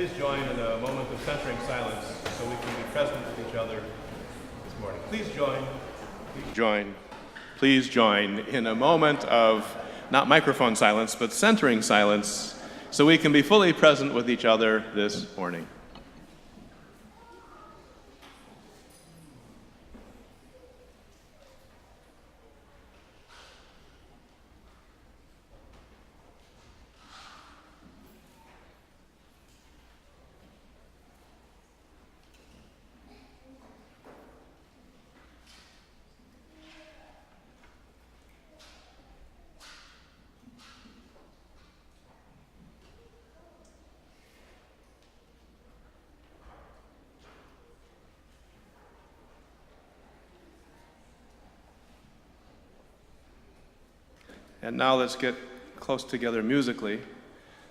please join in a moment of centering silence so we can be present with each other this morning. Please join in a moment of not microphone silence, but centering silence so we can be fully present with each other this morning. And now let's get close together musically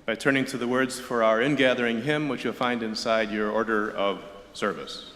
by turning to the words for our ingathering hymn, which you'll find inside your order of service.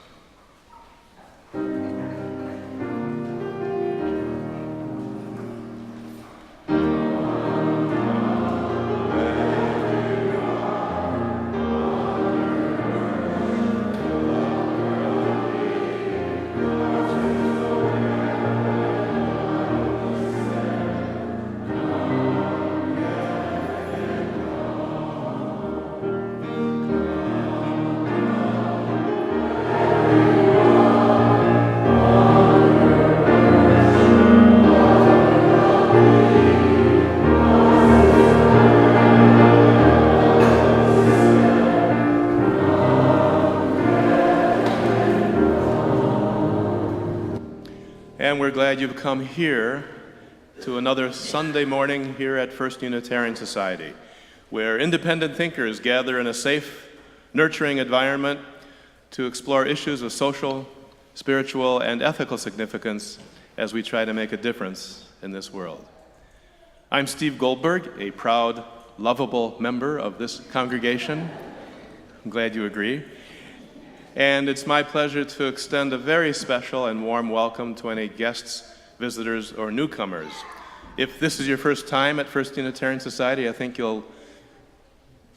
And we're glad you've come here to another Sunday morning here at First Unitarian Society, where independent thinkers gather in a safe, nurturing environment to explore issues of social, spiritual, and ethical significance as we try to make a difference in this world. I'm Steve Goldberg, a proud, lovable member of this congregation. I'm glad you agree. And it's my pleasure to extend a very special and warm welcome to any guests, visitors, or newcomers. If this is your first time at First Unitarian Society, I think you'll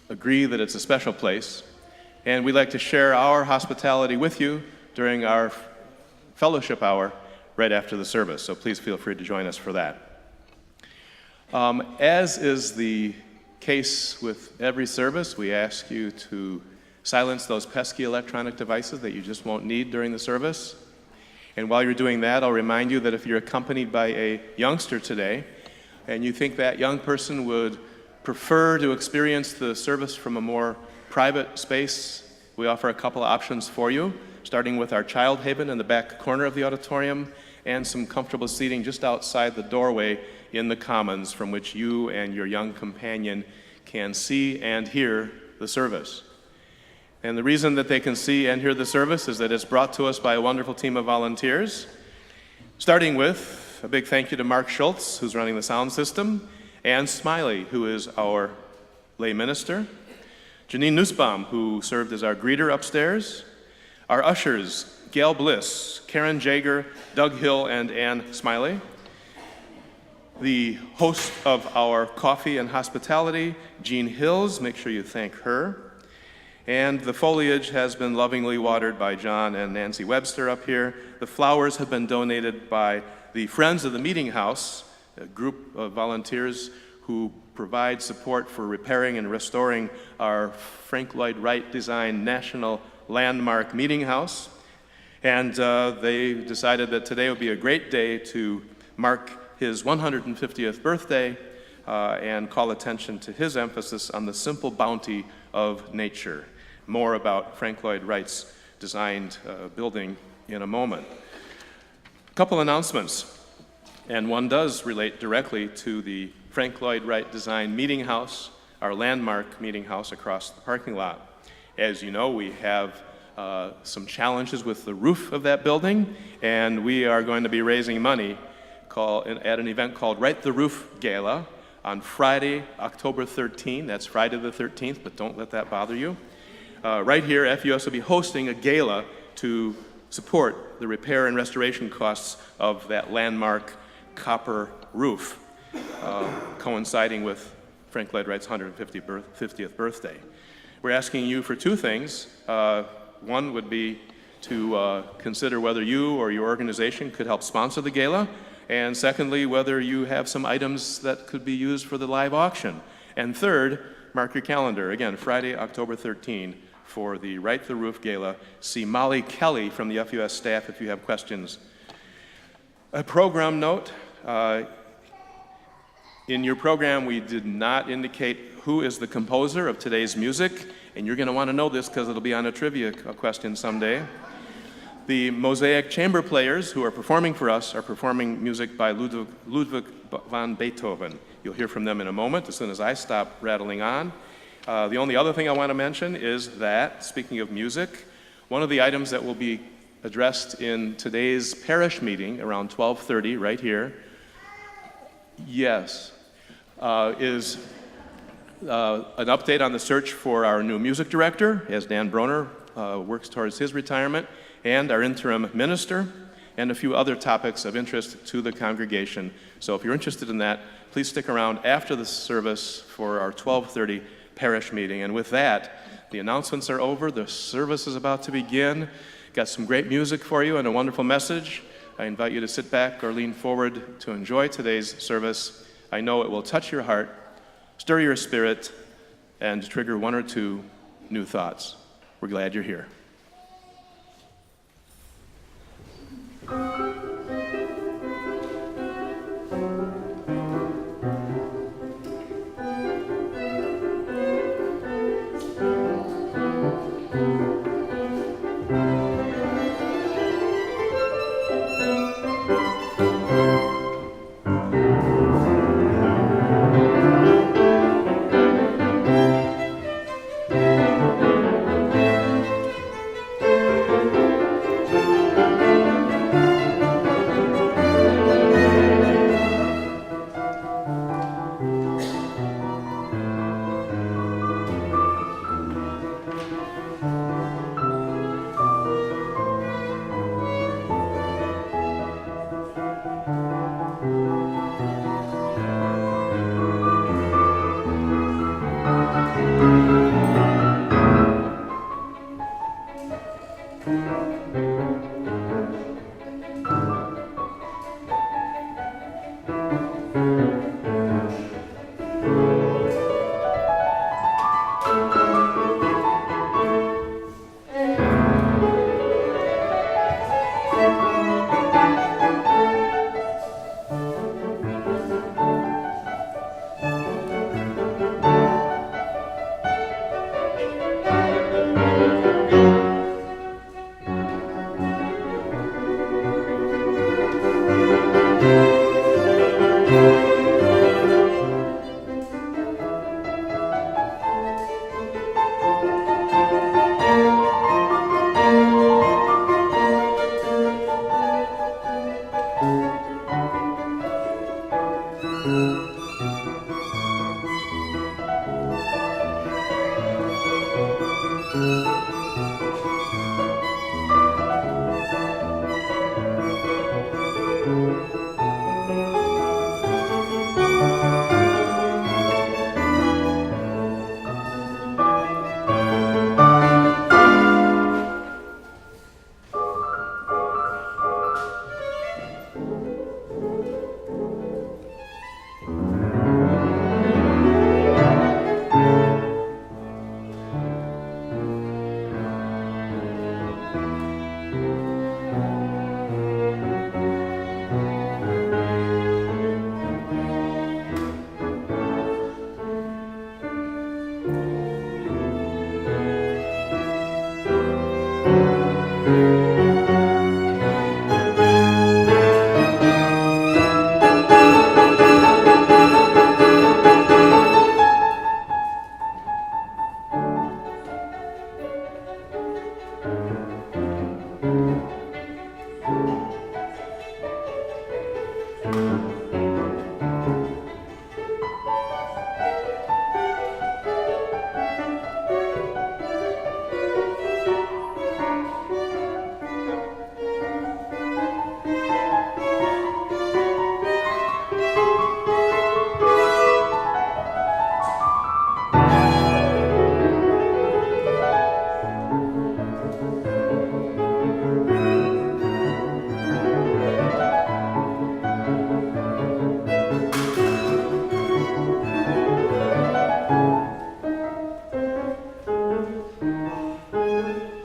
agree that it's a special place. And we'd like to share our hospitality with you during our fellowship hour right after the service. So please feel free to join us for that. As is the case with every service, we ask you to silence those pesky electronic devices that you just won't need during the service. And while you're doing that, I'll remind you that if you're accompanied by a youngster today, and you think that young person would prefer to experience the service from a more private space, we offer a couple of options for you, starting with our child haven in the back corner of the auditorium and some comfortable seating just outside the doorway in the commons from which you and your young companion can see and hear the service. And the reason that they can see and hear the service is that it's brought to us by a wonderful team of volunteers, starting with a big thank you to Mark Schultz, who's running the sound system, and Smiley, who is our lay minister, Janine Nussbaum, who served as our greeter upstairs, our ushers, Gail Bliss, Karen Jager, Doug Hill, and Ann Smiley, the host of our coffee and hospitality, Jean Hills, make sure you thank her. And the foliage has been lovingly watered by John and Nancy Webster up here. The flowers have been donated by the Friends of the Meeting House, a group of volunteers who provide support for repairing and restoring our Frank Lloyd Wright designed national landmark meeting house. And they decided that today would be a great day to mark his 150th birthday and call attention to his emphasis on the simple bounty of nature. More about Frank Lloyd Wright's designed building in a moment. A couple announcements, and one does relate directly to the Frank Lloyd Wright designed meeting house, our landmark meeting house across the parking lot. As you know, we have some challenges with the roof of that building, and we are going to be raising money at an event called Right the Roof Gala on Friday, October 13. That's Friday the 13th, but don't let that bother you. Right here, FUS will be hosting a gala to support the repair and restoration costs of that landmark copper roof, coinciding with Frank Lloyd Wright's 150th birthday. We're asking you for two things. One would be to consider whether you or your organization could help sponsor the gala, and secondly, whether you have some items that could be used for the live auction. And third, mark your calendar. Again, Friday, October 13, for the Right to the Roof Gala. See Molly Kelly from the FUS staff if you have questions. A program note. In your program, we did not indicate who is the composer of today's music, and you're going to want to know this because it'll be on a trivia question someday. The Mosaic Chamber players who are performing for us are performing music by Ludwig van Beethoven. You'll hear from them in a moment as soon as I stop rattling on. The only other thing I want to mention is that, speaking of music, one of the items that will be addressed in today's parish meeting around 12:30 right here, is an update on the search for our new music director, as Dan Broner works towards his retirement, and our interim minister, and a few other topics of interest to the congregation. So if you're interested in that, please stick around after the service for our 12:30 parish meeting. And with that, the announcements are over. The service is about to begin. Got some great music for you and a wonderful message. I invite you to sit back or lean forward to enjoy today's service. I know it will touch your heart, stir your spirit, and trigger one or two new thoughts. We're glad you're here.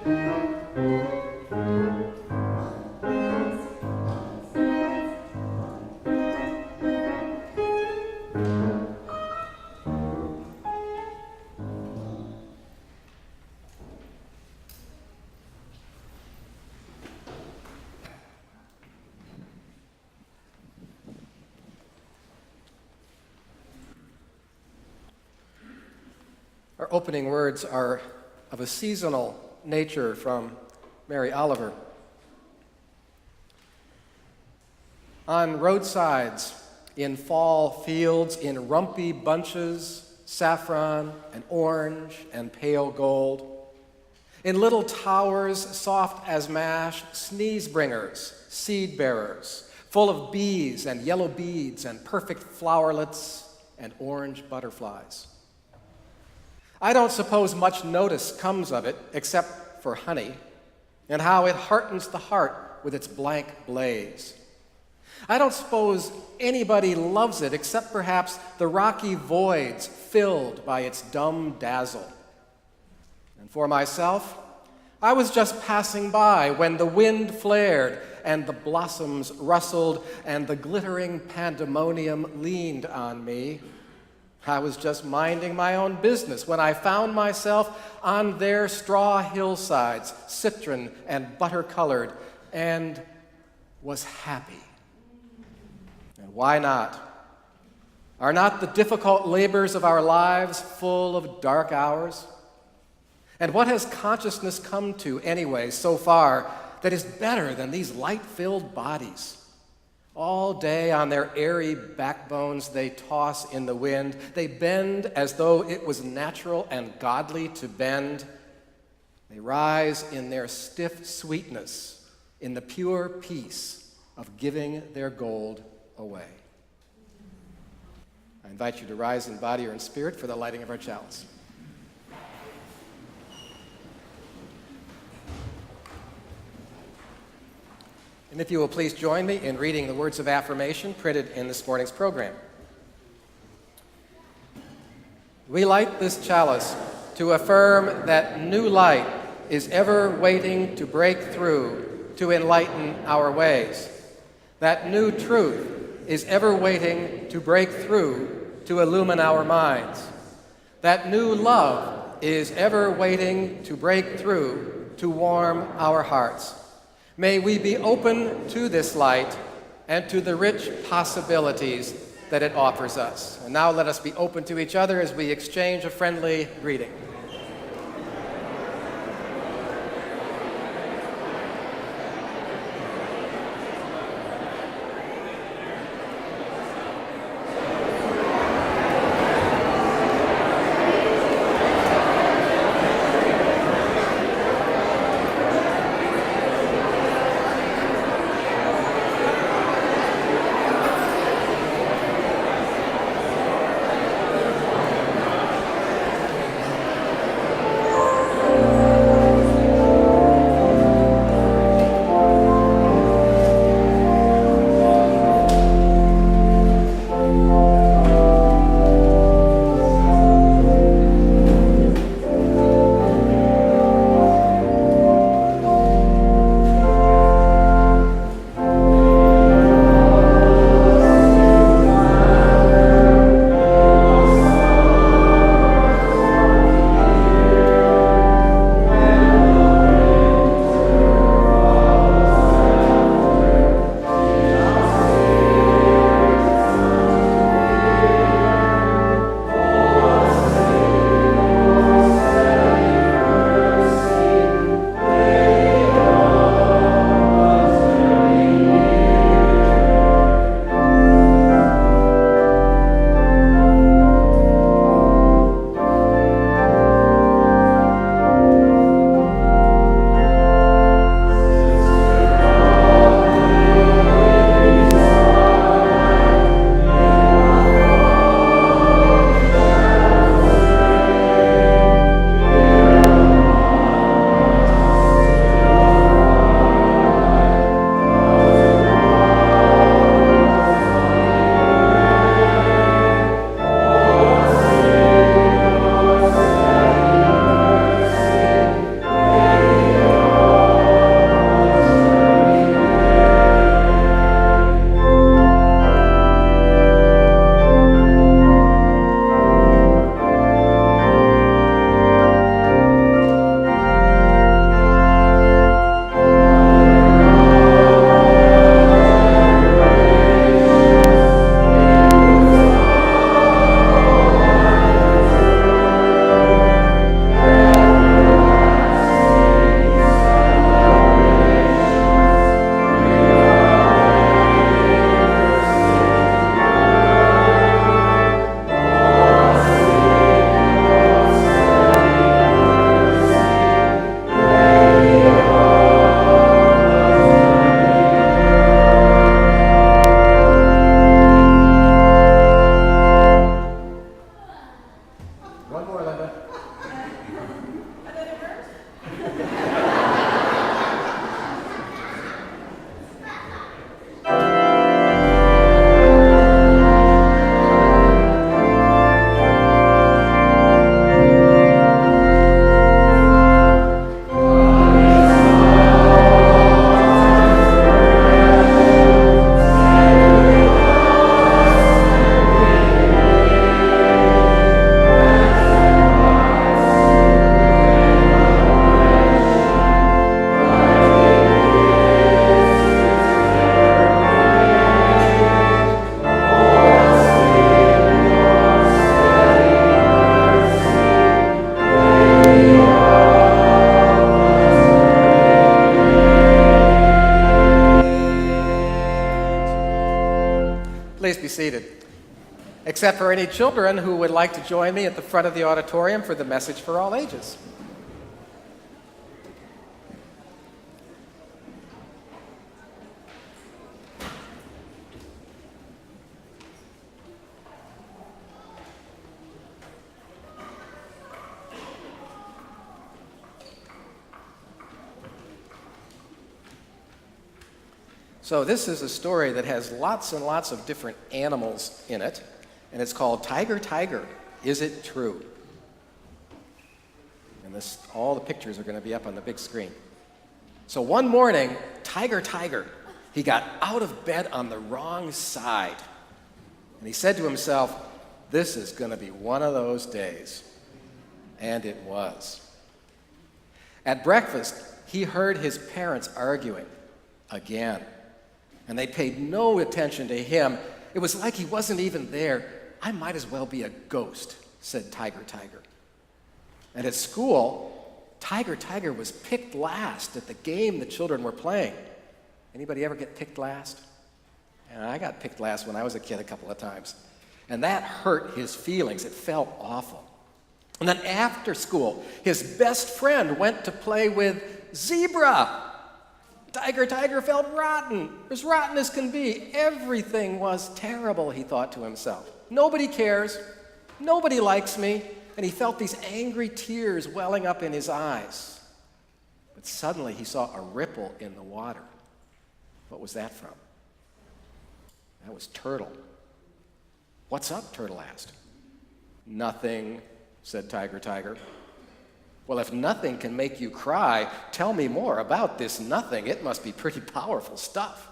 Our opening words are of a seasonal nature from Mary Oliver. On roadsides, in fall fields, in rumpy bunches, saffron and orange and pale gold, in little towers soft as mash, sneeze bringers, seed bearers, full of bees and yellow beads and perfect flowerlets and orange butterflies. I don't suppose much notice comes of it except for honey and how it heartens the heart with its blank blaze. I don't suppose anybody loves it except perhaps the rocky voids filled by its dumb dazzle. And for myself, I was just passing by when the wind flared and the blossoms rustled and the glittering pandemonium leaned on me. I was just minding my own business when I found myself on their straw hillsides, citron and butter-colored, and was happy. And why not? Are not the difficult labors of our lives full of dark hours? And what has consciousness come to anyway so far that is better than these light-filled bodies? All day on their airy backbones they toss in the wind. They bend as though it was natural and godly to bend. They rise in their stiff sweetness, in the pure peace of giving their gold away. I invite you to rise in body or in spirit for the lighting of our chalice. And if you will please join me in reading the words of affirmation printed in this morning's program. We light this chalice to affirm that new light is ever waiting to break through to enlighten our ways. That new truth is ever waiting to break through to illumine our minds. That new love is ever waiting to break through to warm our hearts. May we be open to this light and to the rich possibilities that it offers us. And now let us be open to each other as we exchange a friendly greeting. seated. Except for any children who would like to join me at the front of the auditorium for the message for all ages. So this is a story that has lots and lots of different animals in it, and it's called Tiger, Tiger, Is It True? And all the pictures are going to be up on the big screen. So one morning, Tiger, Tiger, he got out of bed on the wrong side. And he said to himself, this is going to be one of those days. And it was. At breakfast, he heard his parents arguing again. And they paid no attention to him. It was like he wasn't even there. I might as well be a ghost, said Tiger, Tiger. And at school, Tiger, Tiger was picked last at the game the children were playing. Anybody ever get picked last? Yeah, I got picked last when I was a kid a couple of times. And that hurt his feelings. It felt awful. And then after school, his best friend went to play with Zebra. Tiger, Tiger felt rotten, as rotten as can be. Everything was terrible, he thought to himself. Nobody cares. Nobody likes me. And he felt these angry tears welling up in his eyes. But suddenly he saw a ripple in the water. What was that from? That was Turtle. What's up? Turtle asked. Nothing, said Tiger, Tiger. Well, if nothing can make you cry, tell me more about this nothing. It must be pretty powerful stuff.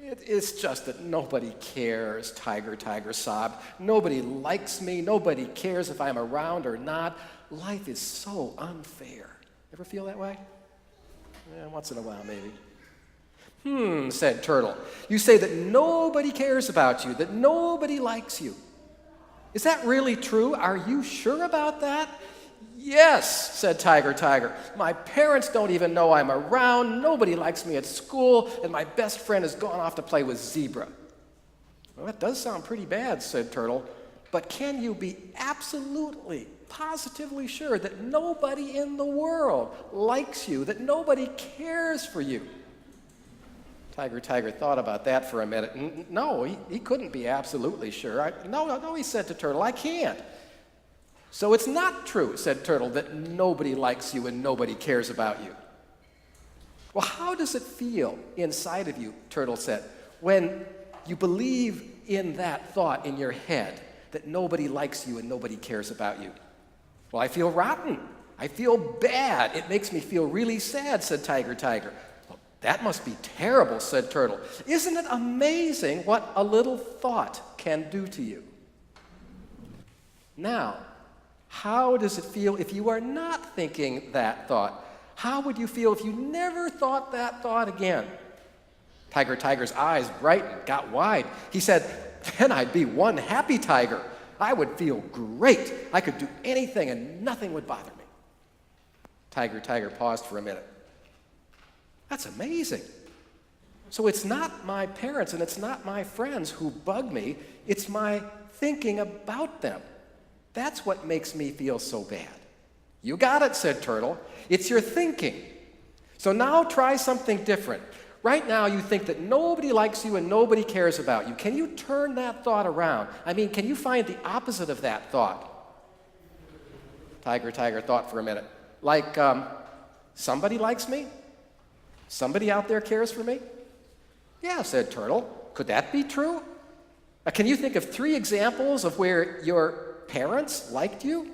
It's just that nobody cares, Tiger, Tiger sobbed. Nobody likes me. Nobody cares if I'm around or not. Life is so unfair. Ever feel that way? Yeah, once in a while, maybe. Said Turtle. You say that nobody cares about you, that nobody likes you. Is that really true? Are you sure about that? Yes, said Tiger, Tiger. My parents don't even know I'm around. Nobody likes me at school, and my best friend has gone off to play with Zebra. Well, that does sound pretty bad, said Turtle. But can you be absolutely, positively sure that nobody in the world likes you, that nobody cares for you? Tiger, Tiger thought about that for a minute. No, he couldn't be absolutely sure. No, he said to Turtle, I can't. So it's not true, said Turtle, that nobody likes you and nobody cares about you. Well, how does it feel inside of you, Turtle said, when you believe in that thought in your head that nobody likes you and nobody cares about you? Well, I feel rotten. I feel bad. It makes me feel really sad, said Tiger, Tiger. Well, that must be terrible, said Turtle. Isn't it amazing what a little thought can do to you? Now, how does it feel if you are not thinking that thought? How would you feel if you never thought that thought again? Tiger, Tiger's eyes brightened, got wide. He said, then I'd be one happy tiger. I would feel great. I could do anything and nothing would bother me. Tiger, Tiger paused for a minute. That's amazing. So it's not my parents and it's not my friends who bug me. It's my thinking about them. That's what makes me feel so bad. You got it, said Turtle. It's your thinking. So now try something different. Right now you think that nobody likes you and nobody cares about you. Can you turn that thought around? I mean, can you find the opposite of that thought? Tiger, Tiger thought for a minute. Like, somebody likes me? Somebody out there cares for me? Yeah, said Turtle. Could that be true? Can you think of 3 examples of where your parents liked you?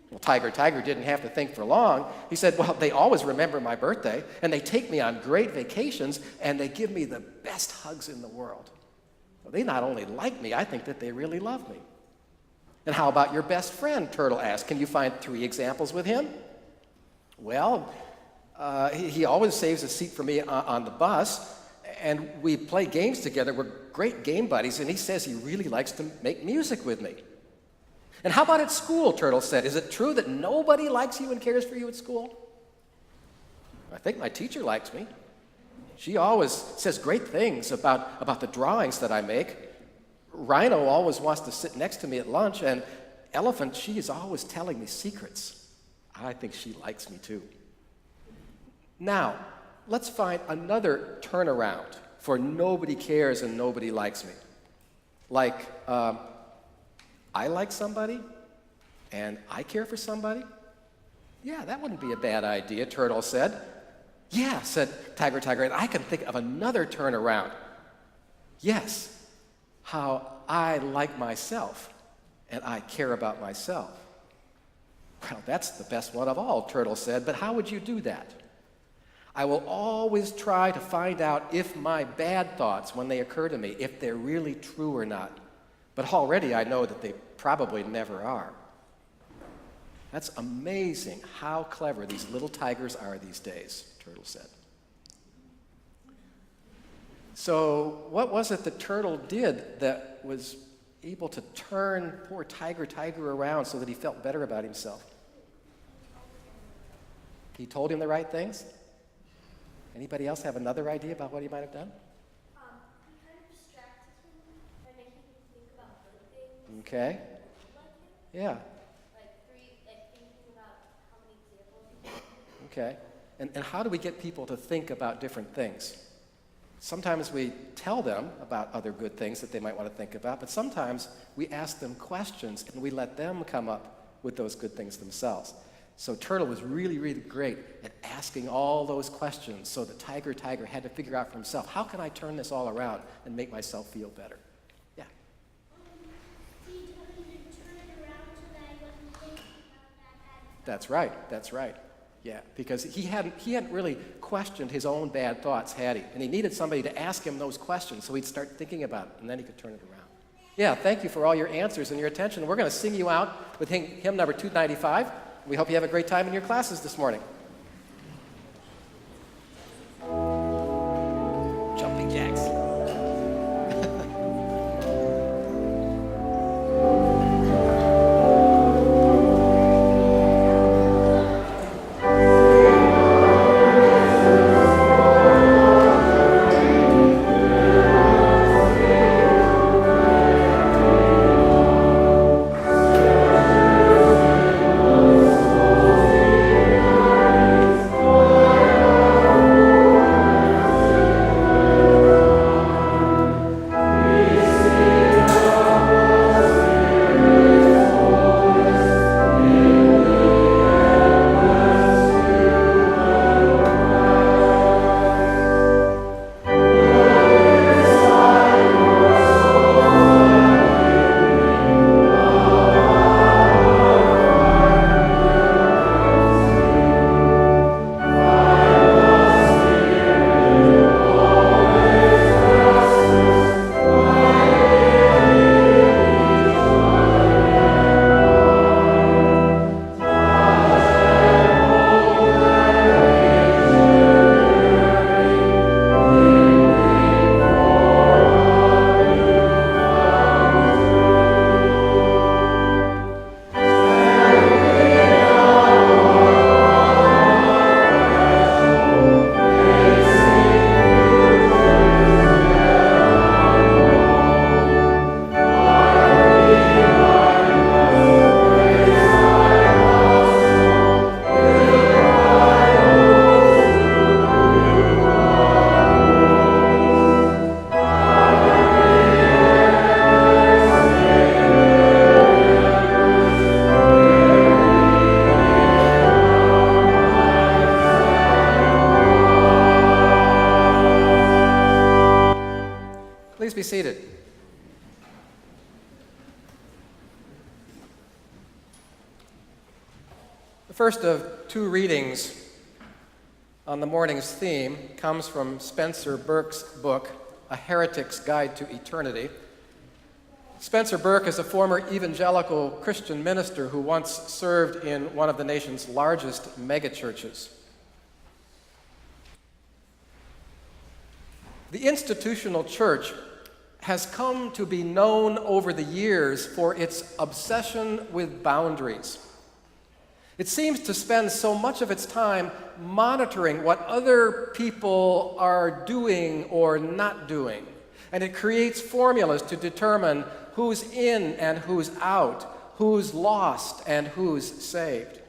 Well, Tiger, Tiger didn't have to think for long. He said, well, they always remember my birthday, and they take me on great vacations, and they give me the best hugs in the world. Well, they not only like me, I think that they really love me. And how about your best friend, Turtle asked. Can you find 3 examples with him? Well, he always saves a seat for me on the bus, and we play games together. We're great game buddies, and he says he really likes to make music with me. And how about at school, Turtle said. Is it true that nobody likes you and cares for you at school? I think my teacher likes me. She always says great things about the drawings that I make. Rhino always wants to sit next to me at lunch, and Elephant, she is always telling me secrets. I think she likes me too. Now, let's find another turnaround for nobody cares and nobody likes me. Like, I like somebody, and I care for somebody? Yeah, that wouldn't be a bad idea, Turtle said. Yeah, said Tiger, and I can think of another turnaround. Yes, how I like myself, and I care about myself. Well, that's the best one of all, Turtle said, but how would you do that? I will always try to find out if my bad thoughts, when they occur to me, if they're really true or not. But already I know that they probably never are. That's amazing how clever these little tigers are these days, Turtle said. So what was it that Turtle did that was able to turn poor Tiger around so that he felt better about himself? He told him the right things? Anybody else have another idea about what he might have done? He kind of distracted him by making him think about good things. Okay. Like him. Yeah. Like thinking about how many examples he had. Okay. And how do we get people to think about different things? Sometimes we tell them about other good things that they might want to think about, but sometimes we ask them questions and we let them come up with those good things themselves. So Turtle was really, really great at asking all those questions so that Tiger had to figure out for himself, how can I turn this all around and make myself feel better? Yeah. Did he tell him to turn it around so that he wasn't thinking about that? That's right. Yeah, because he hadn't really questioned his own bad thoughts, had he? And he needed somebody to ask him those questions so he'd start thinking about it, and then he could turn it around. Yeah, thank you for all your answers and your attention. We're going to sing you out with hymn number 295. We hope you have a great time in your classes this morning. Jumping jacks. Please be seated. The first of two readings on the morning's theme comes from Spencer Burke's book, A Heretic's Guide to Eternity. Spencer Burke is a former evangelical Christian minister who once served in one of the nation's largest megachurches. The institutional church has come to be known over the years for its obsession with boundaries. It seems to spend so much of its time monitoring what other people are doing or not doing, and it creates formulas to determine who's in and who's out, who's lost and who's saved.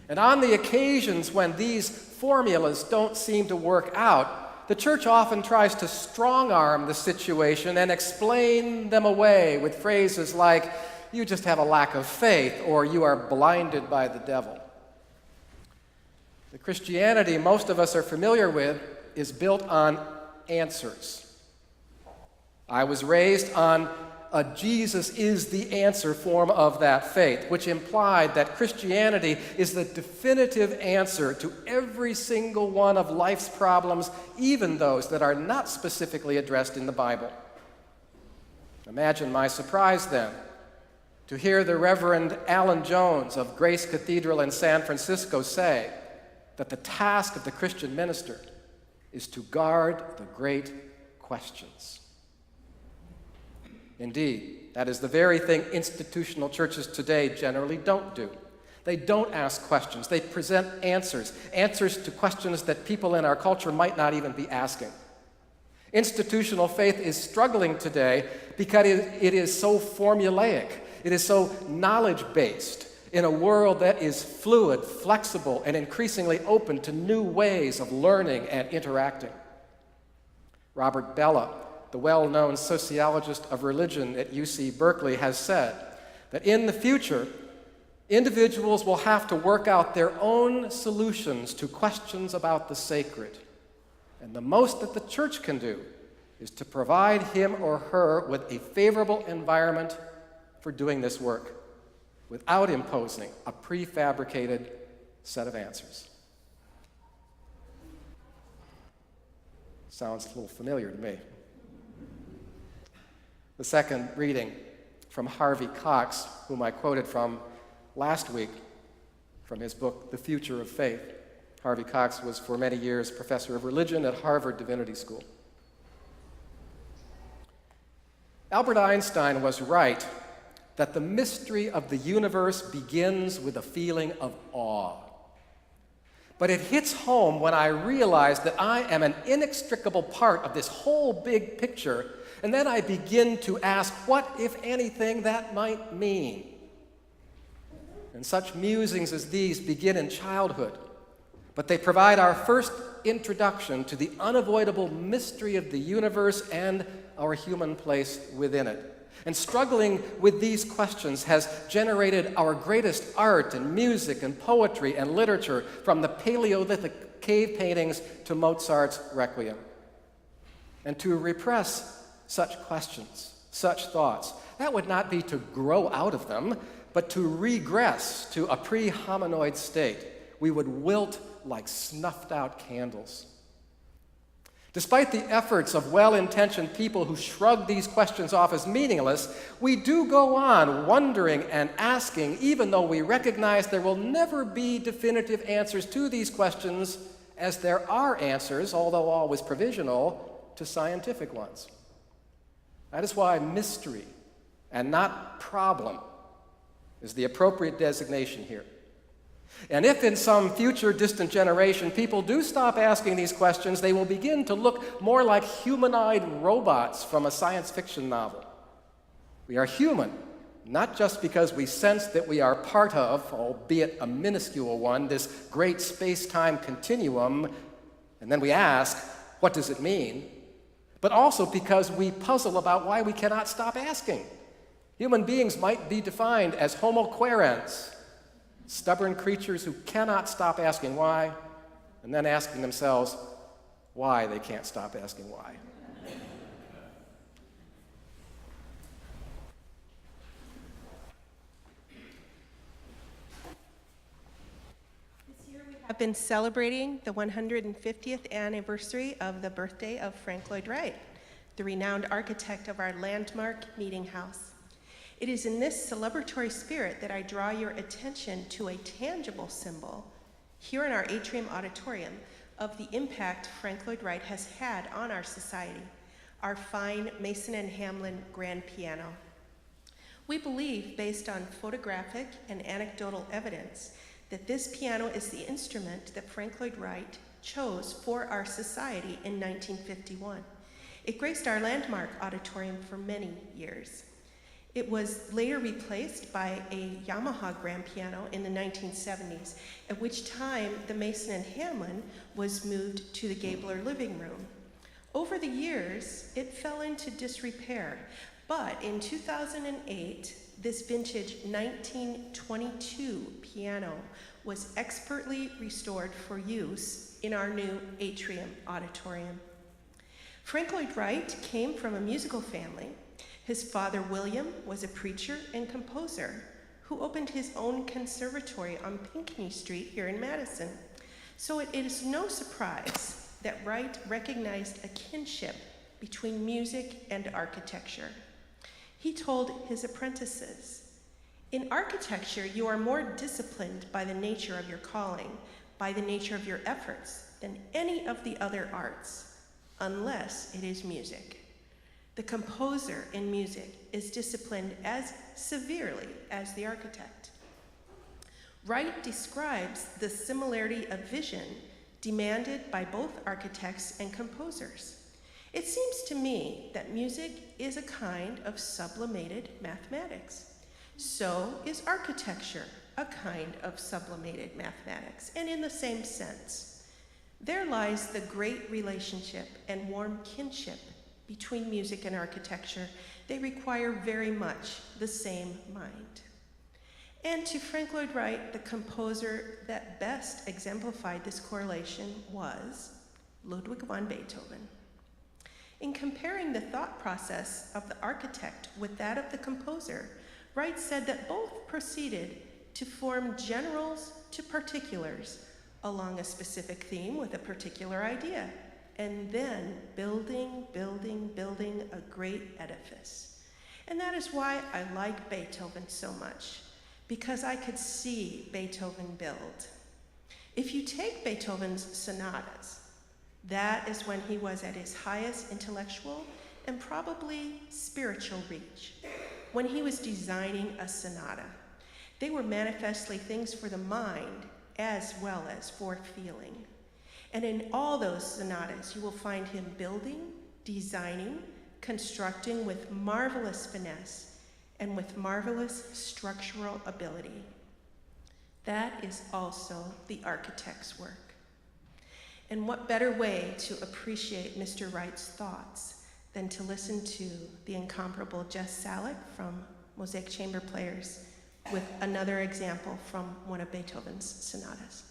And on the occasions when these formulas don't seem to work out, the church often tries to strong-arm the situation and explain them away with phrases like, "You just have a lack of faith," or "You are blinded by the devil." The Christianity most of us are familiar with is built on answers. I was raised on a Jesus is the answer form of that faith, which implied that Christianity is the definitive answer to every single one of life's problems, even those that are not specifically addressed in the Bible. Imagine my surprise then to hear the Reverend Alan Jones of Grace Cathedral in San Francisco say that the task of the Christian minister is to guard the great questions. Indeed, that is the very thing institutional churches today generally don't do. They don't ask questions. They present answers to questions that people in our culture might not even be asking. Institutional faith is struggling today because it is so formulaic. It is so knowledge-based in a world that is fluid, flexible, and increasingly open to new ways of learning and interacting. Robert Bellah, the well-known sociologist of religion at UC Berkeley, has said that in the future, individuals will have to work out their own solutions to questions about the sacred. And the most that the church can do is to provide him or her with a favorable environment for doing this work without imposing a prefabricated set of answers. Sounds a little familiar to me. The second reading from Harvey Cox, whom I quoted from last week from his book, The Future of Faith. Harvey Cox was for many years professor of religion at Harvard Divinity School. Albert Einstein was right that the mystery of the universe begins with a feeling of awe. But it hits home when I realize that I am an inextricable part of this whole big picture, and then I begin to ask what, if anything, that might mean. And such musings as these begin in childhood, but they provide our first introduction to the unavoidable mystery of the universe and our human place within it. And struggling with these questions has generated our greatest art and music and poetry and literature, from the Paleolithic cave paintings to Mozart's Requiem. And to repress such questions, such thoughts, that would not be to grow out of them, but to regress to a pre-hominoid state. We would wilt like snuffed-out candles. Despite the efforts of well-intentioned people who shrug these questions off as meaningless, we do go on wondering and asking, even though we recognize there will never be definitive answers to these questions, as there are answers, although always provisional, to scientific ones. That is why mystery, and not problem, is the appropriate designation here. And if in some future distant generation people do stop asking these questions, they will begin to look more like humanoid robots from a science fiction novel. We are human, not just because we sense that we are part of, albeit a minuscule one, this great space-time continuum, and then we ask, what does it mean? But also because we puzzle about why we cannot stop asking. Human beings might be defined as homo quaerens, stubborn creatures who cannot stop asking why, and then asking themselves why they can't stop asking why. This year we have been celebrating the 150th anniversary of the birthday of Frank Lloyd Wright, the renowned architect of our landmark meeting house. It is in this celebratory spirit that I draw your attention to a tangible symbol here in our atrium auditorium of the impact Frank Lloyd Wright has had on our society, our fine Mason and Hamlin grand piano. We believe, based on photographic and anecdotal evidence, that this piano is the instrument that Frank Lloyd Wright chose for our society in 1951. It graced our landmark auditorium for many years. It was later replaced by a Yamaha grand piano in the 1970s, at which time the Mason and Hamlin was moved to the Gabler living room. Over the years, it fell into disrepair, but in 2008, this vintage 1922 piano was expertly restored for use in our new atrium auditorium. Frank Lloyd Wright came from a musical family. His father, William, was a preacher and composer who opened his own conservatory on Pinckney Street here in Madison. So it is no surprise that Wright recognized a kinship between music and architecture. He told his apprentices, "In architecture, you are more disciplined by the nature of your calling, by the nature of your efforts, than any of the other arts, unless it is music. The composer in music is disciplined as severely as the architect." Wright describes the similarity of vision demanded by both architects and composers. It seems to me that music is a kind of sublimated mathematics. So is architecture a kind of sublimated mathematics, and in the same sense. There lies the great relationship and warm kinship between music and architecture. They require very much the same mind. And to Frank Lloyd Wright, the composer that best exemplified this correlation was Ludwig van Beethoven. In comparing the thought process of the architect with that of the composer, Wright said that both proceeded to form generals to particulars along a specific theme with a particular idea, and then building a great edifice. And that is why I like Beethoven so much, because I could see Beethoven build. If you take Beethoven's sonatas, that is when he was at his highest intellectual and probably spiritual reach. When he was designing a sonata, they were manifestly things for the mind as well as for feeling. And in all those sonatas, you will find him building, designing, constructing with marvelous finesse and with marvelous structural ability. That is also the architect's work. And what better way to appreciate Mr. Wright's thoughts than to listen to the incomparable Jess Salick from Mosaic Chamber Players with another example from one of Beethoven's sonatas.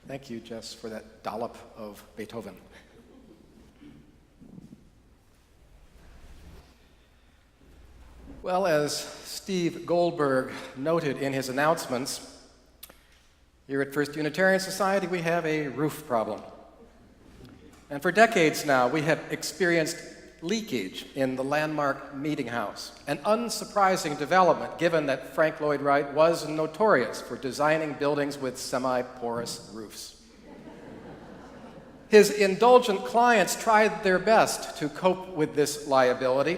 Thank you, Jess, for that dollop of Beethoven. Well, as Steve Goldberg noted in his announcements, here at First Unitarian Society we have a roof problem. And for decades now we have experienced leakage in the landmark meeting house, an unsurprising development given that Frank Lloyd Wright was notorious for designing buildings with semi-porous roofs. His indulgent clients tried their best to cope with this liability.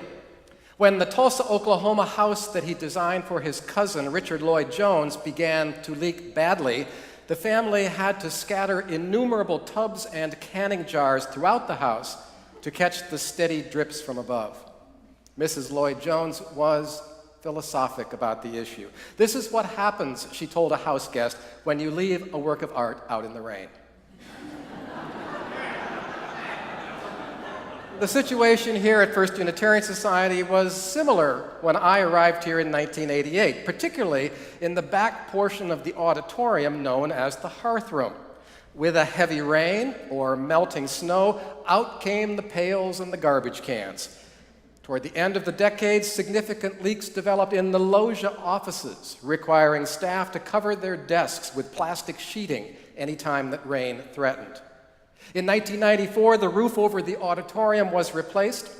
When the Tulsa, Oklahoma house that he designed for his cousin, Richard Lloyd Jones, began to leak badly, the family had to scatter innumerable tubs and canning jars throughout the house to catch the steady drips from above. Mrs. Lloyd Jones was philosophic about the issue. This is what happens, she told a house guest, when you leave a work of art out in the rain. The situation here at First Unitarian Society was similar when I arrived here in 1988, particularly in the back portion of the auditorium known as the hearth room. With a heavy rain or melting snow, out came the pails and the garbage cans. Toward the end of the decade, significant leaks developed in the loggia offices, requiring staff to cover their desks with plastic sheeting anytime that rain threatened. In 1994, the roof over the auditorium was replaced.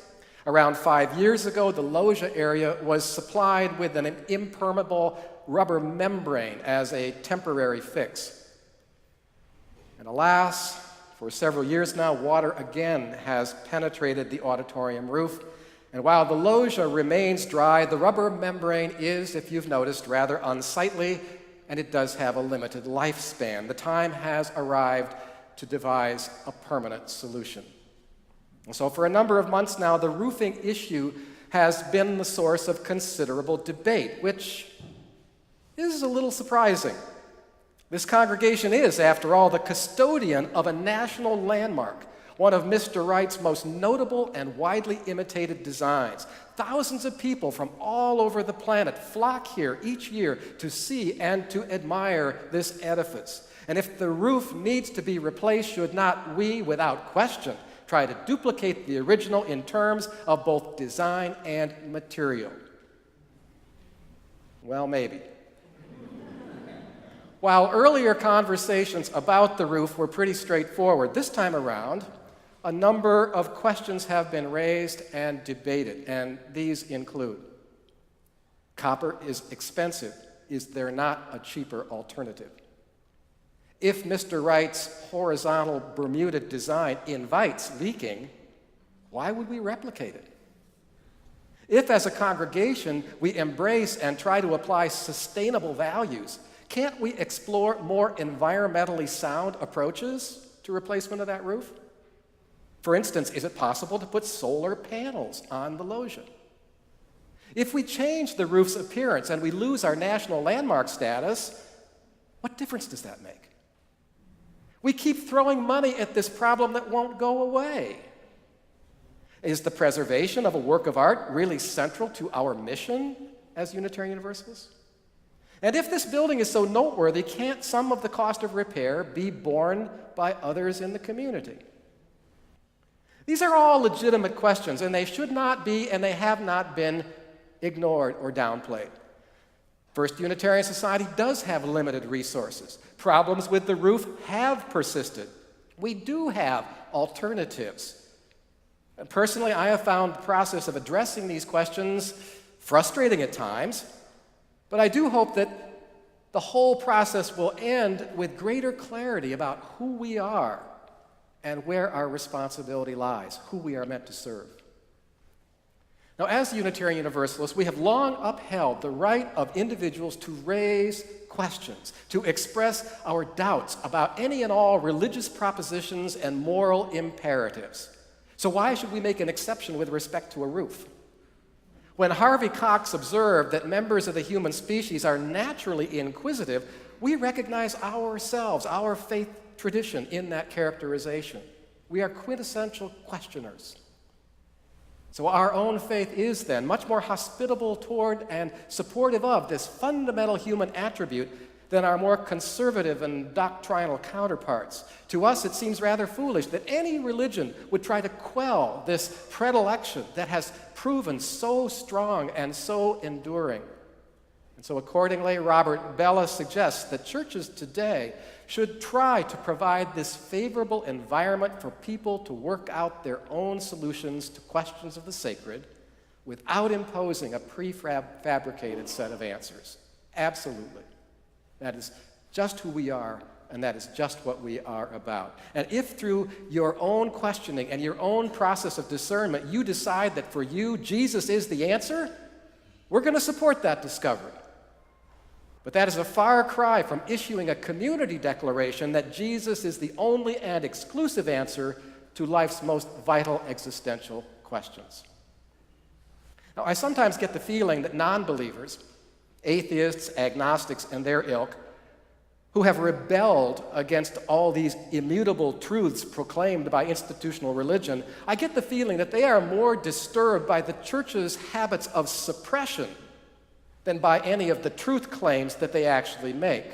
Around 5 years ago, the loggia area was supplied with an impermeable rubber membrane as a temporary fix. And alas, for several years now, water again has penetrated the auditorium roof. And while the loggia remains dry, the rubber membrane is, if you've noticed, rather unsightly, and it does have a limited lifespan. The time has arrived to devise a permanent solution. And so for a number of months now, the roofing issue has been the source of considerable debate, which is a little surprising. This congregation is, after all, the custodian of a national landmark, one of Mr. Wright's most notable and widely imitated designs. Thousands of people from all over the planet flock here each year to see and to admire this edifice. And if the roof needs to be replaced, should not we, without question, try to duplicate the original in terms of both design and material? Well, maybe. While earlier conversations about the roof were pretty straightforward, this time around, a number of questions have been raised and debated, and these include: copper is expensive. Is there not a cheaper alternative? If Mr. Wright's horizontal Bermuda design invites leaking, why would we replicate it? If, as a congregation, we embrace and try to apply sustainable values, can't we explore more environmentally sound approaches to replacement of that roof? For instance, is it possible to put solar panels on the loggia? If we change the roof's appearance and we lose our national landmark status, what difference does that make? We keep throwing money at this problem that won't go away. Is the preservation of a work of art really central to our mission as Unitarian Universalists? And if this building is so noteworthy, can't some of the cost of repair be borne by others in the community? These are all legitimate questions, and they should not be, and they have not been, ignored or downplayed. First Unitarian Society does have limited resources. Problems with the roof have persisted. We do have alternatives. And personally, I have found the process of addressing these questions frustrating at times, but I do hope that the whole process will end with greater clarity about who we are and where our responsibility lies, who we are meant to serve. Now, as Unitarian Universalists, we have long upheld the right of individuals to raise questions, to express our doubts about any and all religious propositions and moral imperatives. So why should we make an exception with respect to a roof? When Harvey Cox observed that members of the human species are naturally inquisitive, we recognize ourselves, our faith tradition in that characterization. We are quintessential questioners. So our own faith is then much more hospitable toward and supportive of this fundamental human attribute than our more conservative and doctrinal counterparts. To us, it seems rather foolish that any religion would try to quell this predilection that has proven so strong and so enduring. And so accordingly, Robert Bellah suggests that churches today should try to provide this favorable environment for people to work out their own solutions to questions of the sacred without imposing a prefabricated set of answers. Absolutely. That is just who we are, and that is just what we are about. And if through your own questioning and your own process of discernment you decide that for you Jesus is the answer, we're going to support that discovery. But that is a far cry from issuing a community declaration that Jesus is the only and exclusive answer to life's most vital existential questions. Now, I sometimes get the feeling that non-believers, atheists, agnostics, and their ilk, who have rebelled against all these immutable truths proclaimed by institutional religion, I get the feeling that they are more disturbed by the church's habits of suppression than by any of the truth claims that they actually make.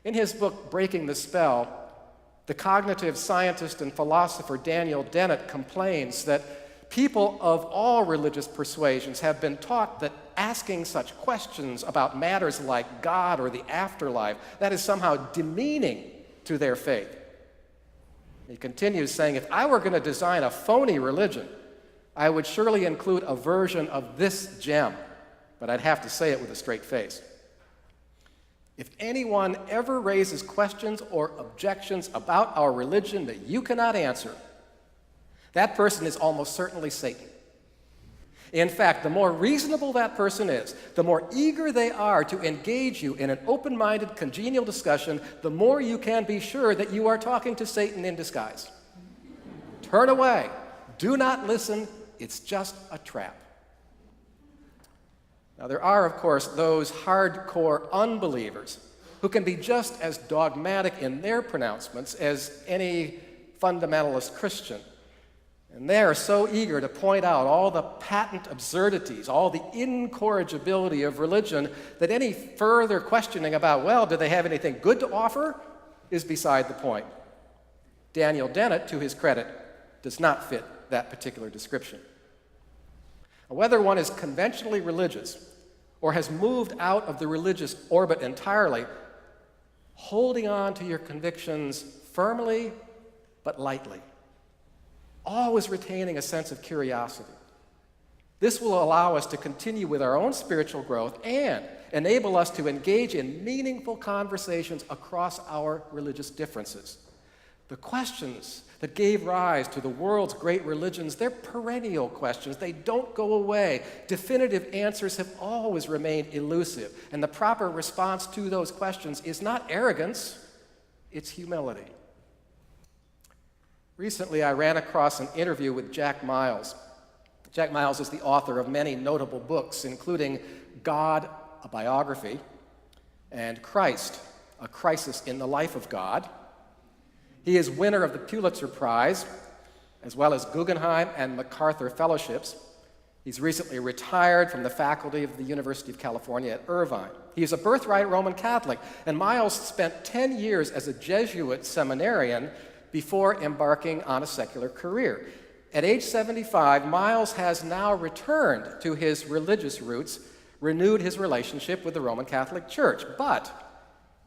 In his book, Breaking the Spell, the cognitive scientist and philosopher Daniel Dennett complains that people of all religious persuasions have been taught that asking such questions about matters like God or the afterlife, that is somehow demeaning to their faith. He continues saying, if I were going to design a phony religion, I would surely include a version of this gem, but I'd have to say it with a straight face. If anyone ever raises questions or objections about our religion that you cannot answer, that person is almost certainly Satan. In fact, the more reasonable that person is, the more eager they are to engage you in an open-minded, congenial discussion, the more you can be sure that you are talking to Satan in disguise. Turn away. Do not listen. It's just a trap. Now, there are, of course, those hardcore unbelievers who can be just as dogmatic in their pronouncements as any fundamentalist Christian. And they are so eager to point out all the patent absurdities, all the incorrigibility of religion, that any further questioning about, well, do they have anything good to offer, is beside the point. Daniel Dennett, to his credit, does not fit that particular description. Whether one is conventionally religious or has moved out of the religious orbit entirely, holding on to your convictions firmly but lightly, always retaining a sense of curiosity. This will allow us to continue with our own spiritual growth and enable us to engage in meaningful conversations across our religious differences. The questions that gave rise to the world's great religions, they're perennial questions. They don't go away. Definitive answers have always remained elusive. And the proper response to those questions is not arrogance, it's humility. Recently, I ran across an interview with Jack Miles. Jack Miles is the author of many notable books, including God, a Biography, and Christ, A Crisis in the Life of God. He is winner of the Pulitzer Prize, as well as Guggenheim and MacArthur Fellowships. He's recently retired from the faculty of the University of California at Irvine. He is a birthright Roman Catholic, and Miles spent 10 years as a Jesuit seminarian before embarking on a secular career. At age 75, Miles has now returned to his religious roots, renewed his relationship with the Roman Catholic Church, but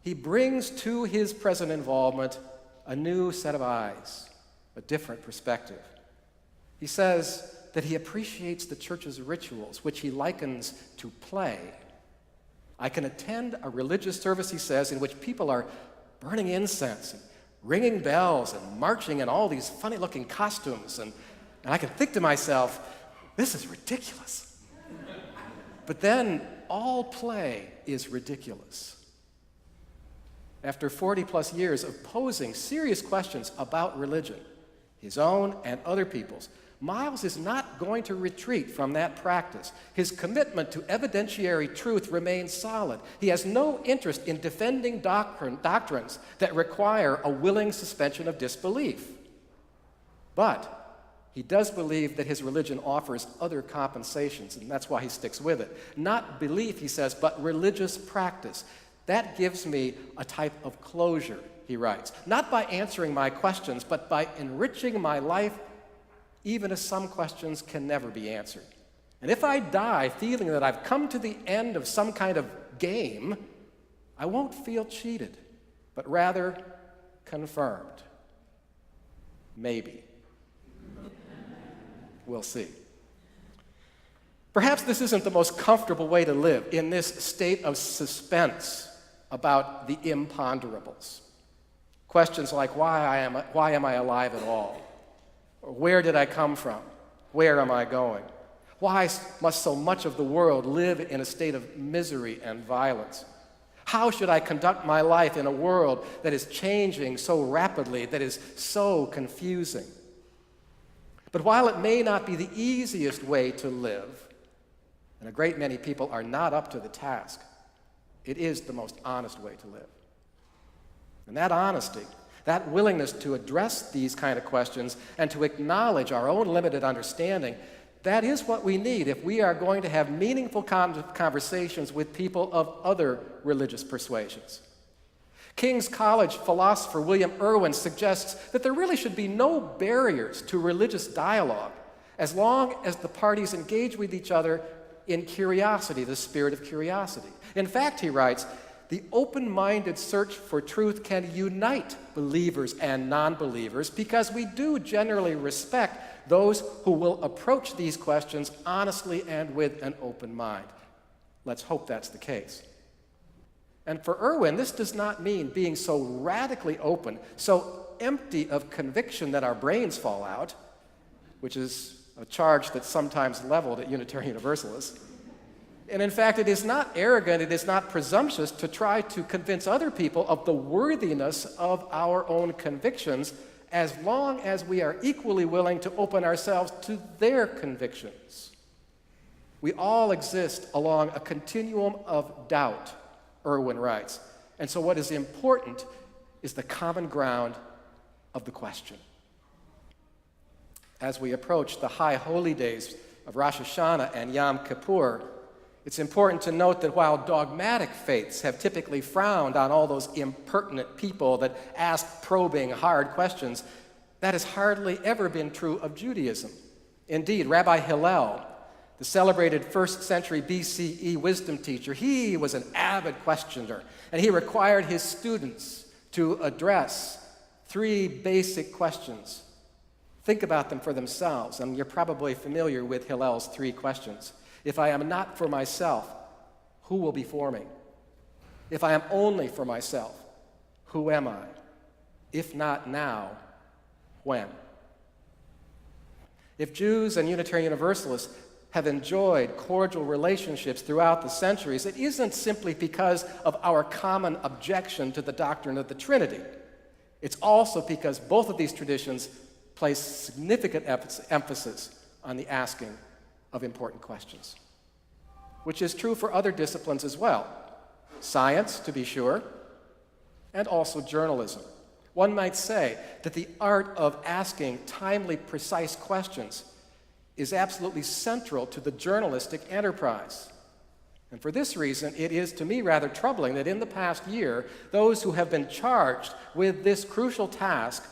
he brings to his present involvement a new set of eyes, a different perspective. He says that he appreciates the church's rituals, which he likens to play. I can attend a religious service, he says, in which people are burning incense and ringing bells and marching in all these funny-looking costumes, and I can think to myself, this is ridiculous. But then all play is ridiculous. After 40-plus years of posing serious questions about religion, his own and other people's, Miles is not going to retreat from that practice. His commitment to evidentiary truth remains solid. He has no interest in defending doctrines that require a willing suspension of disbelief. But he does believe that his religion offers other compensations, and that's why he sticks with it. Not belief, he says, but religious practice. That gives me a type of closure, he writes, not by answering my questions, but by enriching my life, even as some questions can never be answered. And if I die feeling that I've come to the end of some kind of game, I won't feel cheated, but rather confirmed. Maybe. We'll see. Perhaps this isn't the most comfortable way to live, in this state of suspense about the imponderables. Questions like, why am I alive at all? Or where did I come from? Where am I going? Why must so much of the world live in a state of misery and violence? How should I conduct my life in a world that is changing so rapidly, that is so confusing? But while it may not be the easiest way to live, and a great many people are not up to the task, it is the most honest way to live. And that honesty, that willingness to address these kind of questions and to acknowledge our own limited understanding, that is what we need if we are going to have meaningful conversations with people of other religious persuasions. King's College philosopher William Irwin suggests that there really should be no barriers to religious dialogue as long as the parties engage with each other in curiosity, the spirit of curiosity. In fact, he writes, the open-minded search for truth can unite believers and non-believers because we do generally respect those who will approach these questions honestly and with an open mind. Let's hope that's the case. And for Irwin, this does not mean being so radically open, so empty of conviction that our brains fall out, which is a charge that's sometimes leveled at Unitarian Universalists. And in fact, it is not arrogant, it is not presumptuous to try to convince other people of the worthiness of our own convictions, as long as we are equally willing to open ourselves to their convictions. We all exist along a continuum of doubt, Irwin writes. And so what is important is the common ground of the question. As we approach the high holy days of Rosh Hashanah and Yom Kippur, it's important to note that while dogmatic faiths have typically frowned on all those impertinent people that ask probing, hard questions, that has hardly ever been true of Judaism. Indeed, Rabbi Hillel, the celebrated 1st century BCE wisdom teacher, he was an avid questioner, and he required his students to address 3 basic questions. Think about them for themselves, and you're probably familiar with Hillel's 3 questions. If I am not for myself, who will be for me? If I am only for myself, who am I? If not now, when? If Jews and Unitarian Universalists have enjoyed cordial relationships throughout the centuries, it isn't simply because of our common objection to the doctrine of the Trinity. It's also because both of these traditions place significant emphasis on the asking of important questions, which is true for other disciplines as well. Science, to be sure, and also journalism. One might say that the art of asking timely, precise questions is absolutely central to the journalistic enterprise. And for this reason, it is to me rather troubling that in the past year, those who have been charged with this crucial task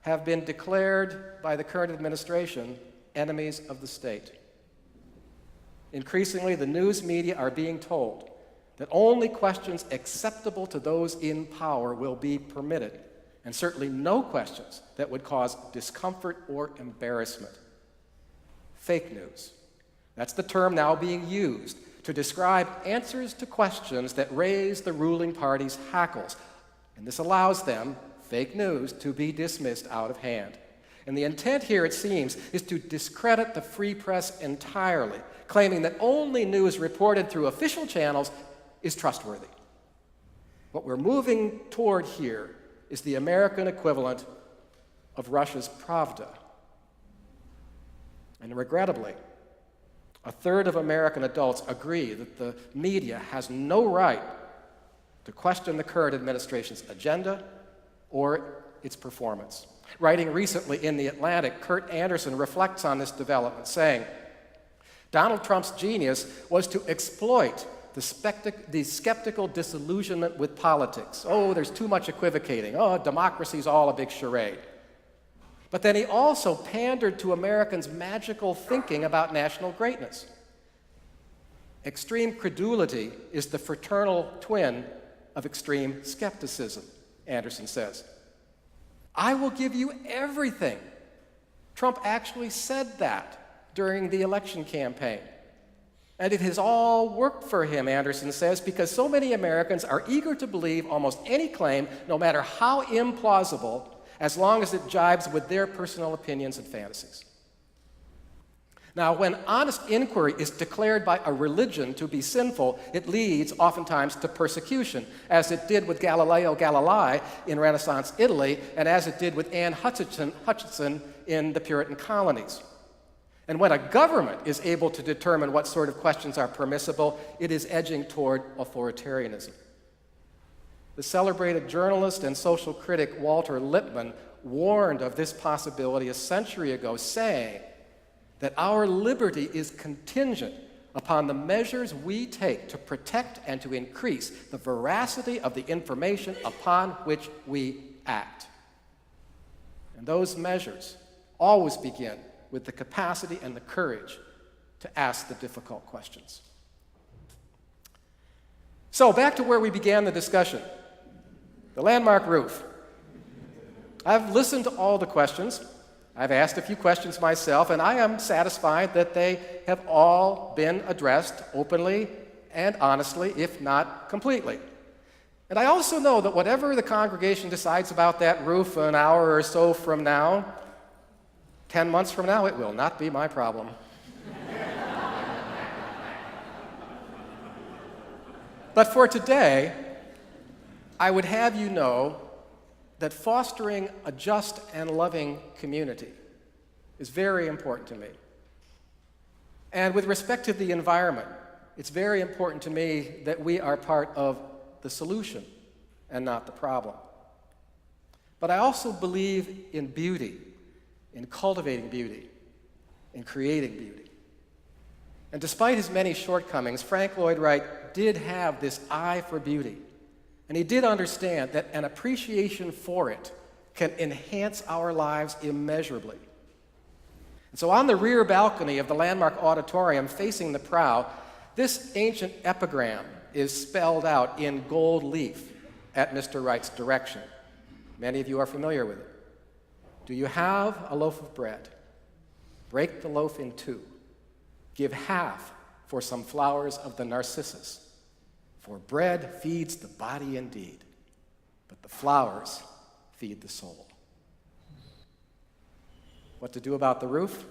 have been declared by the current administration enemies of the state. Increasingly, the news media are being told that only questions acceptable to those in power will be permitted, and certainly no questions that would cause discomfort or embarrassment. Fake news. That's the term now being used to describe answers to questions that raise the ruling party's hackles. And this allows them, fake news, to be dismissed out of hand. And the intent here, it seems, is to discredit the free press entirely, claiming that only news reported through official channels is trustworthy. What we're moving toward here is the American equivalent of Russia's Pravda. And regrettably, a third of American adults agree that the media has no right to question the current administration's agenda or its performance. Writing recently in The Atlantic, Kurt Anderson reflects on this development, saying, Donald Trump's genius was to exploit the skeptical disillusionment with politics. Oh, there's too much equivocating. Oh, democracy's all a big charade. But then he also pandered to Americans' magical thinking about national greatness. Extreme credulity is the fraternal twin of extreme skepticism, Anderson says. I will give you everything. Trump actually said that during the election campaign. And it has all worked for him, Anderson says, because so many Americans are eager to believe almost any claim, no matter how implausible, as long as it jibes with their personal opinions and fantasies. Now, when honest inquiry is declared by a religion to be sinful, it leads oftentimes to persecution, as it did with Galileo Galilei in Renaissance Italy, and as it did with Anne Hutchinson in the Puritan colonies. And when a government is able to determine what sort of questions are permissible, it is edging toward authoritarianism. The celebrated journalist and social critic Walter Lippmann warned of this possibility a century ago, saying that our liberty is contingent upon the measures we take to protect and to increase the veracity of the information upon which we act. And those measures always begin with the capacity and the courage to ask the difficult questions. So, back to where we began the discussion, the landmark roof. I've listened to all the questions. I've asked a few questions myself, and I am satisfied that they have all been addressed openly and honestly, if not completely. And I also know that whatever the congregation decides about that roof an hour or so from now, 10 months from now, it will not be my problem. But for today, I would have you know that fostering a just and loving community is very important to me. And with respect to the environment, it's very important to me that we are part of the solution and not the problem. But I also believe in beauty, in cultivating beauty, in creating beauty. And despite his many shortcomings, Frank Lloyd Wright did have this eye for beauty. And he did understand that an appreciation for it can enhance our lives immeasurably. And so on the rear balcony of the landmark auditorium facing the prow, this ancient epigram is spelled out in gold leaf at Mr. Wright's direction. Many of you are familiar with it. Do you have a loaf of bread? Break the loaf in two. Give half for some flowers of the narcissus. For bread feeds the body indeed, but the flowers feed the soul. What to do about the roof?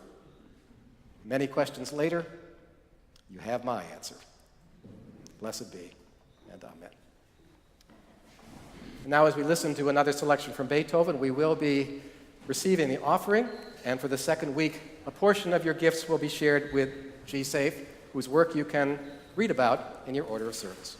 Many questions later, you have my answer. Blessed be, and amen. And now as we listen to another selection from Beethoven, we will be receiving the offering, and for the second week, a portion of your gifts will be shared with G-Safe, whose work you can read about in your order of service.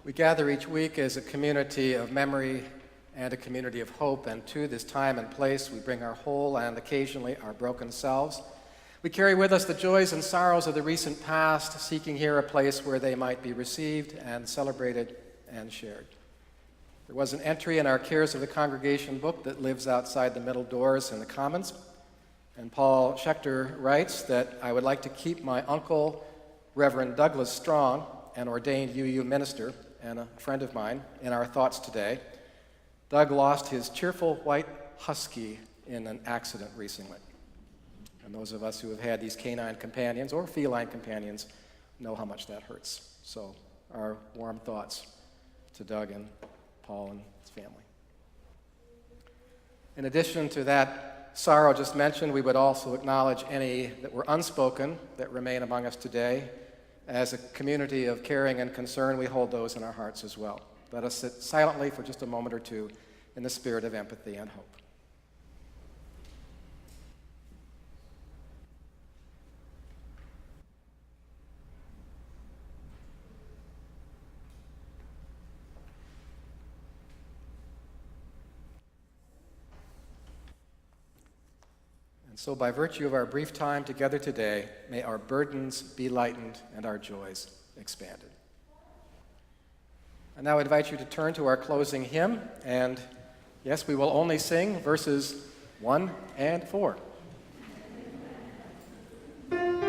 We gather each week as a community of memory and a community of hope, and to this time and place we bring our whole and occasionally our broken selves. We carry with us the joys and sorrows of the recent past, seeking here a place where they might be received and celebrated and shared. There was an entry in our Cares of the Congregation book that lives outside the middle doors in the Commons, and Paul Schechter writes that I would like to keep my uncle, Reverend Douglas Strong, an ordained UU minister and a friend of mine, in our thoughts today. Doug lost his cheerful white husky in an accident recently. And those of us who have had these canine companions or feline companions know how much that hurts. So our warm thoughts to Doug and Paul and his family. In addition to that sorrow just mentioned, we would also acknowledge any that were unspoken that remain among us today. As a community of caring and concern, we hold those in our hearts as well. Let us sit silently for just a moment or two in the spirit of empathy and hope. And so, by virtue of our brief time together today, may our burdens be lightened and our joys expanded. I now invite you to turn to our closing hymn, and yes, we will only sing verses 1 and 4. Thank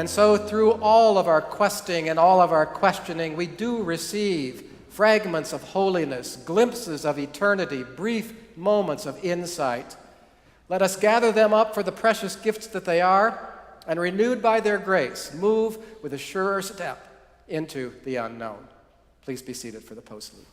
And so through all of our questing and all of our questioning, we do receive fragments of holiness, glimpses of eternity, brief moments of insight. Let us gather them up for the precious gifts that they are, and renewed by their grace, move with a surer step into the unknown. Please be seated for the postlude.